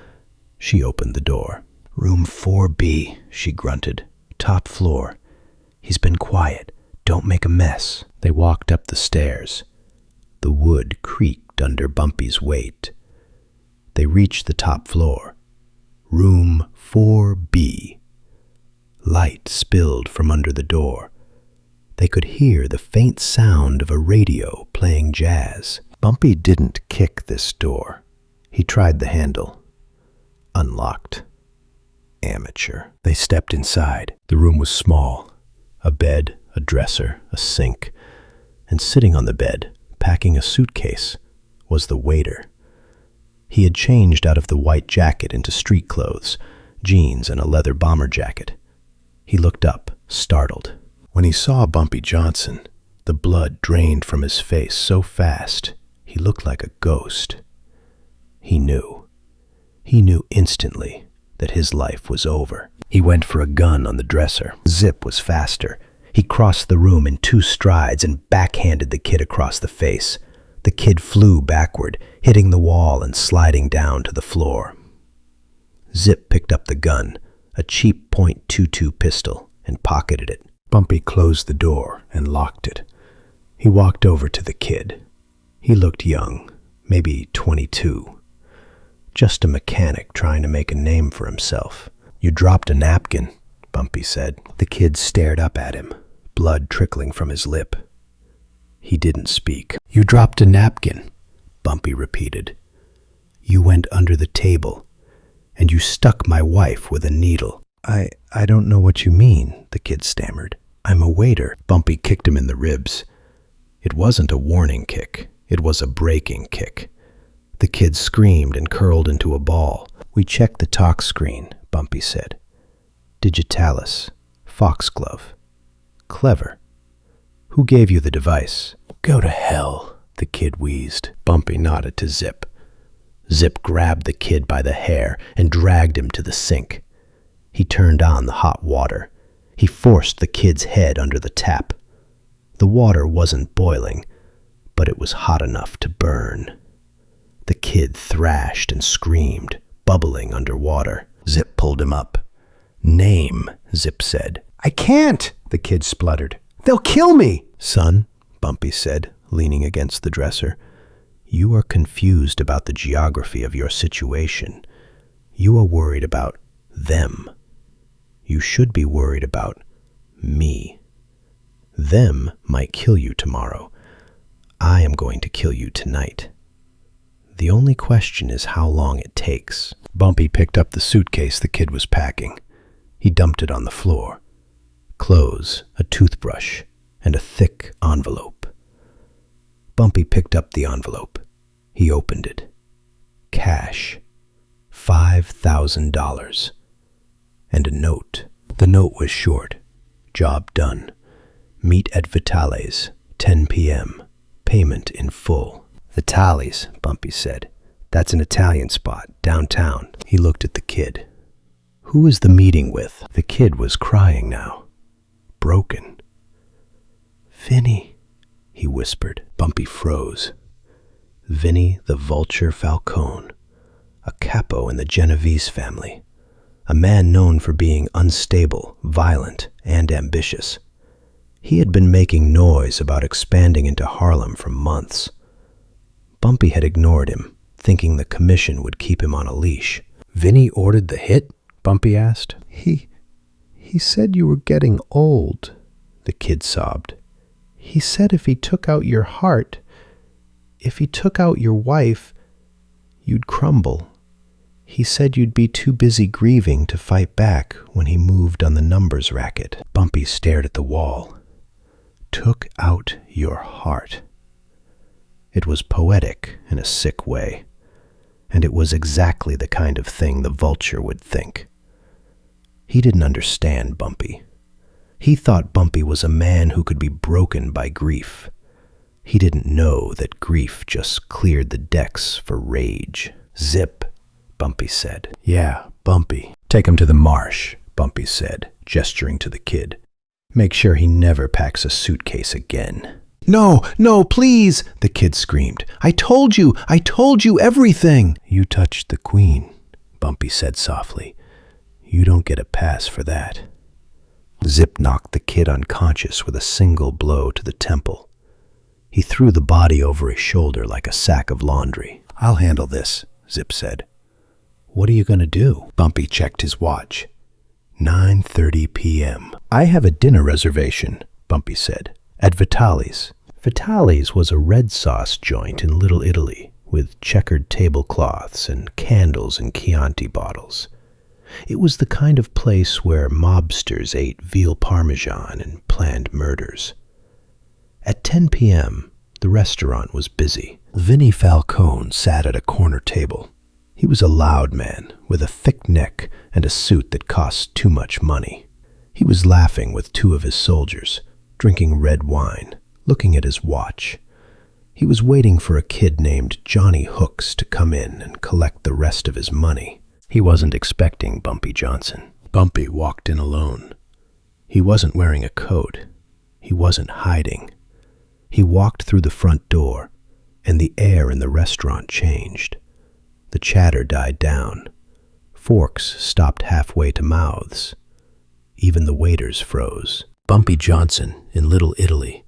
She opened the door. "Room 4B, she grunted. "Top floor. He's been quiet. Don't make a mess." They walked up the stairs. The wood creaked under Bumpy's weight. They reached the top floor. Room 4B. Light spilled from under the door. They could hear the faint sound of a radio playing jazz. Bumpy didn't kick this door. He tried the handle. Unlocked. Amateur. They stepped inside. The room was small. A bed, a dresser, a sink. And sitting on the bed, packing a suitcase, was the waiter. He had changed out of the white jacket into street clothes, jeans and a leather bomber jacket. He looked up, startled. When he saw Bumpy Johnson, the blood drained from his face so fast, he looked like a ghost. He knew. He knew instantly that his life was over. He went for a gun on the dresser. Zip was faster. He crossed the room in 2 strides and backhanded the kid across the face. The kid flew backward, hitting the wall and sliding down to the floor. Zip picked up the gun, a cheap .22 pistol, and pocketed it. Bumpy closed the door and locked it. He walked over to the kid. He looked young, maybe 22. Just a mechanic trying to make a name for himself. "You dropped a napkin," Bumpy said. The kid stared up at him, blood trickling from his lip. He didn't speak. "You dropped a napkin," Bumpy repeated. "You went under the table, and you stuck my wife with a needle." I don't know what you mean," the kid stammered. "I'm a waiter." Bumpy kicked him in the ribs. It wasn't a warning kick. It was a breaking kick. The kid screamed and curled into a ball. "We checked the tox screen," Bumpy said. "Digitalis. Foxglove. Clever. Who gave you the device?" "Go to hell," the kid wheezed. Bumpy nodded to Zip. Zip grabbed the kid by the hair and dragged him to the sink. He turned on the hot water. He forced the kid's head under the tap. The water wasn't boiling, but it was hot enough to burn. The kid thrashed and screamed, bubbling underwater. Zip pulled him up. "Name," Zip said. "I can't," the kid spluttered. "They'll kill me." "Son," Bumpy said, leaning against the dresser, "you are confused about the geography of your situation. You are worried about them. You should be worried about me. Them might kill you tomorrow. I am going to kill you tonight. The only question is how long it takes." Bumpy picked up the suitcase the kid was packing. He dumped it on the floor. Clothes, a toothbrush, and a thick envelope. Bumpy picked up the envelope. He opened it. Cash. $5,000. And a note. The note was short. "Job done. Meet at Vitale's, 10 p.m. Payment in full." "Vitale's," Bumpy said. "That's an Italian spot, downtown." He looked at the kid. "Who is the meeting with?" The kid was crying now. Broken. "Vinnie," he whispered. Bumpy froze. Vinnie the Vulture Falcone, a capo in the Genovese family. A man known for being unstable, violent, and ambitious. He had been making noise about expanding into Harlem for months. Bumpy had ignored him, thinking the commission would keep him on a leash. "Vinnie ordered the hit?" Bumpy asked. He said you were getting old," the kid sobbed. "He said if he took out your heart, if he took out your wife, you'd crumble. He said you'd be too busy grieving to fight back when he moved on the numbers racket." Bumpy stared at the wall. "Took out your heart." It was poetic in a sick way, and it was exactly the kind of thing the Vulture would think. He didn't understand Bumpy. He thought Bumpy was a man who could be broken by grief. He didn't know that grief just cleared the decks for rage. "Zip," Bumpy said. "Yeah, Bumpy. Take him to the marsh," Bumpy said, gesturing to the kid. "Make sure he never packs a suitcase again." "No, no, please," the kid screamed. I told you everything." "You touched the queen," Bumpy said softly. "You don't get a pass for that." Zip knocked the kid unconscious with a single blow to the temple. He threw the body over his shoulder like a sack of laundry. "I'll handle this," Zip said. "What are you going to do?" Bumpy checked his watch. 9:30 p.m. "I have a dinner reservation," Bumpy said, "at Vitale's." Vitale's was a red sauce joint in Little Italy. with checkered tablecloths and candles and Chianti bottles. It was the kind of place where mobsters ate veal parmesan and planned murders. At 10 p.m., the restaurant was busy. Vinnie Falcone sat at a corner table. He was a loud man with a thick neck and a suit that cost too much money. He was laughing with two of his soldiers, drinking red wine, looking at his watch. He was waiting for a kid named Johnny Hooks to come in and collect the rest of his money. He wasn't expecting Bumpy Johnson. Bumpy walked in alone. He wasn't wearing a coat. He wasn't hiding. He walked through the front door, and the air in the restaurant changed. The chatter died down. Forks stopped halfway to mouths. Even the waiters froze. Bumpy Johnson in Little Italy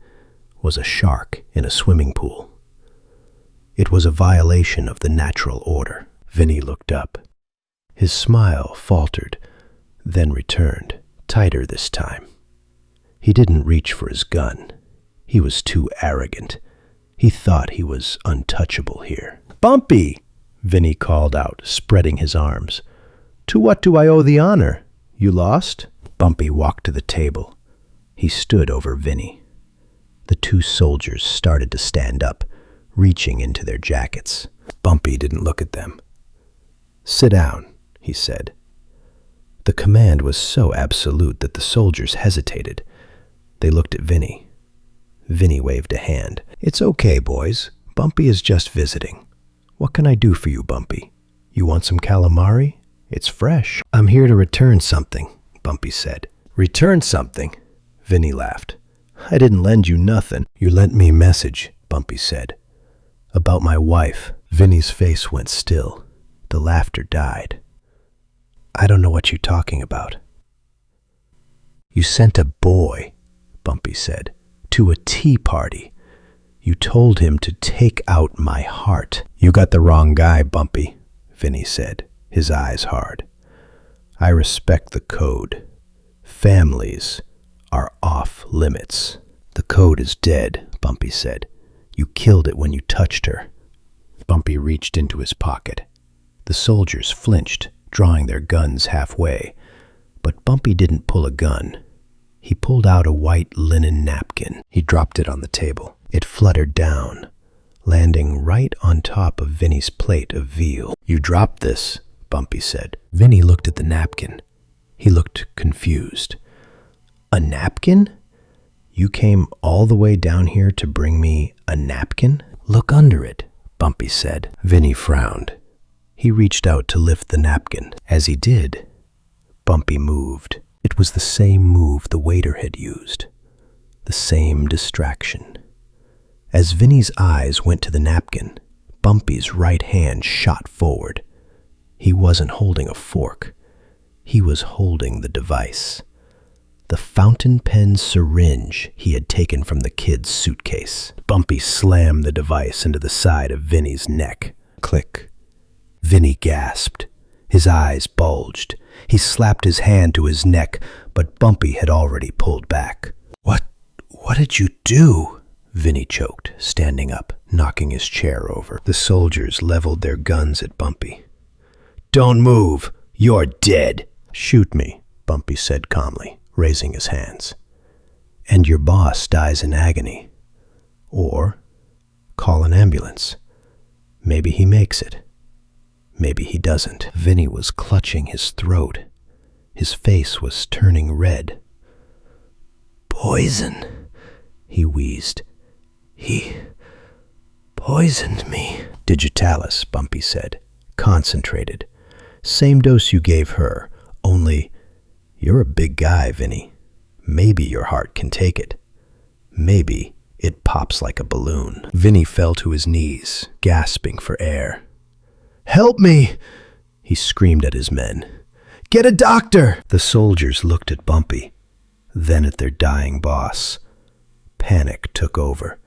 was a shark in a swimming pool. It was a violation of the natural order. Vinnie looked up. His smile faltered, then returned, tighter this time. He didn't reach for his gun. He was too arrogant. He thought he was untouchable here. "Bumpy!" Vinnie called out, spreading his arms. "To what do I owe the honor? You lost?" Bumpy walked to the table. He stood over Vinnie. The two soldiers started to stand up, reaching into their jackets. Bumpy didn't look at them. "Sit down," he said. The command was so absolute that the soldiers hesitated. They looked at Vinnie. Vinnie waved a hand. "It's okay, boys. Bumpy is just visiting. What can I do for you, Bumpy? You want some calamari? It's fresh." "I'm here to return something," Bumpy said. "Return something?" Vinnie laughed. "I didn't lend you nothing." "You lent me a message," Bumpy said. "About my wife." Vinnie's face went still. The laughter died. "I don't know what you're talking about." "You sent a boy," Bumpy said, "to a tea party. You told him to take out my heart." "You got the wrong guy, Bumpy," Vinnie said, his eyes hard. "I respect the code. Families are off limits." "The code is dead," Bumpy said. "You killed it when you touched her." Bumpy reached into his pocket. The soldiers flinched, drawing their guns halfway. But Bumpy didn't pull a gun. He pulled out a white linen napkin. He dropped it on the table. It fluttered down, landing right on top of Vinnie's plate of veal. "You dropped this," Bumpy said. Vinnie looked at the napkin. He looked confused. "A napkin? You came all the way down here to bring me a napkin?" "Look under it," Bumpy said. Vinnie frowned. He reached out to lift the napkin. As he did, Bumpy moved. It was the same move the waiter had used. The same distraction. As Vinnie's eyes went to the napkin, Bumpy's right hand shot forward. He wasn't holding a fork. He was holding the device. The fountain pen syringe he had taken from the kid's suitcase. Bumpy slammed the device into the side of Vinnie's neck. Click. Vinnie gasped. His eyes bulged. He slapped his hand to his neck, but Bumpy had already pulled back. What did you do?" Vinnie choked, standing up, knocking his chair over. The soldiers leveled their guns at Bumpy. "Don't move! You're dead!" "Shoot me," Bumpy said calmly, raising his hands. "And your boss dies in agony. Or call an ambulance. Maybe he makes it. Maybe he doesn't." Vinnie was clutching his throat. His face was turning red. "Poison," he wheezed. "He poisoned me." "Digitalis," Bumpy said, concentrated. "Same dose you gave her, only you're a big guy, Vinnie. Maybe your heart can take it. Maybe it pops like a balloon." Vinnie fell to his knees, gasping for air. "Help me!" he screamed at his men. "Get a doctor!" The soldiers looked at Bumpy, then at their dying boss. Panic took over.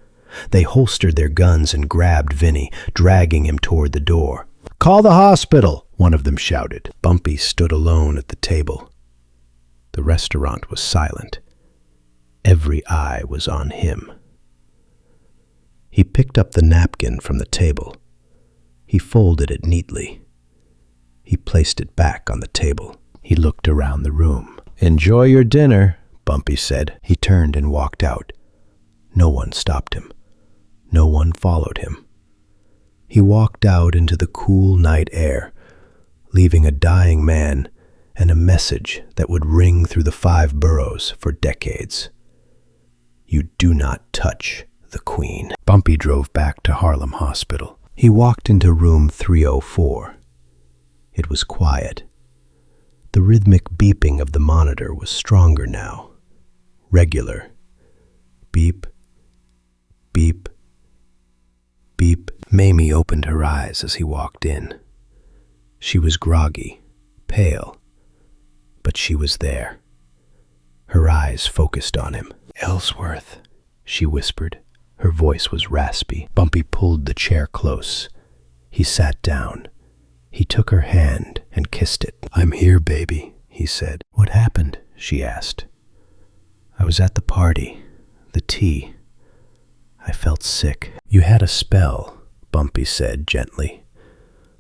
They holstered their guns and grabbed Vinnie, dragging him toward the door. "Call the hospital!" one of them shouted. Bumpy stood alone at the table. The restaurant was silent. Every eye was on him. He picked up the napkin from the table. He folded it neatly. He placed it back on the table. He looked around the room. "Enjoy your dinner," Bumpy said. He turned and walked out. No one stopped him. No one followed him. He walked out into the cool night air, leaving a dying man and a message that would ring through the 5 boroughs for decades. You do not touch the Queen. Bumpy drove back to Harlem Hospital. He walked into room 304. It was quiet. The rhythmic beeping of the monitor was stronger now. Regular. Beep, beep, beep. Mamie opened her eyes as he walked in. She was groggy, pale, but she was there. Her eyes focused on him. "Ellsworth," she whispered. Her voice was raspy. Bumpy pulled the chair close. He sat down. He took her hand and kissed it. "I'm here, baby," he said. "What happened?" she asked. "I was at the party, the tea. I felt sick." "You had a spell," Bumpy said gently.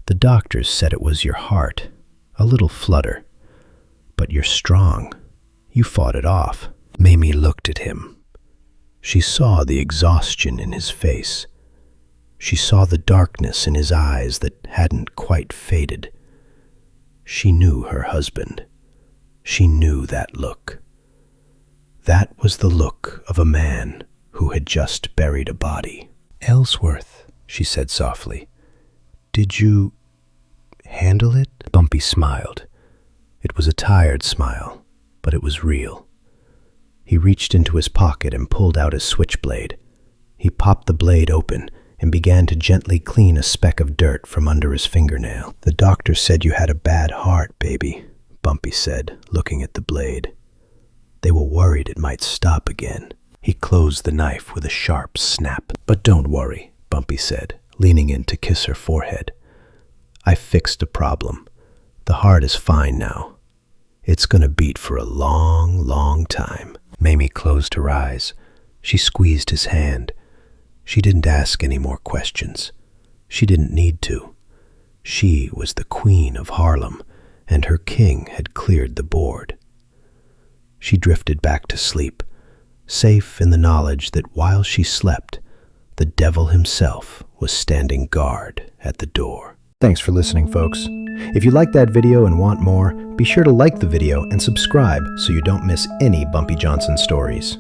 "The doctors said it was your heart, a little flutter. But you're strong. You fought it off." Mamie looked at him. She saw the exhaustion in his face. She saw the darkness in his eyes that hadn't quite faded. She knew her husband. She knew that look. That was the look of a man who had just buried a body. "Ellsworth," she said softly, "did you handle it?" Bumpy smiled. It was a tired smile, but it was real. He reached into his pocket and pulled out his switchblade. He popped the blade open and began to gently clean a speck of dirt from under his fingernail. "The doctor said you had a bad heart, baby," Bumpy said, looking at the blade. "They were worried it might stop again." He closed the knife with a sharp snap. "But don't worry," Bumpy said, leaning in to kiss her forehead. "I fixed a problem. The heart is fine now. It's gonna beat for a long, long time." Mamie closed her eyes. She squeezed his hand. She didn't ask any more questions. She didn't need to. She was the Queen of Harlem, and her king had cleared the board. She drifted back to sleep, safe in the knowledge that while she slept, the devil himself was standing guard at the door. Thanks for listening, folks. If you liked that video and want more, be sure to like the video and subscribe so you don't miss any Bumpy Johnson stories.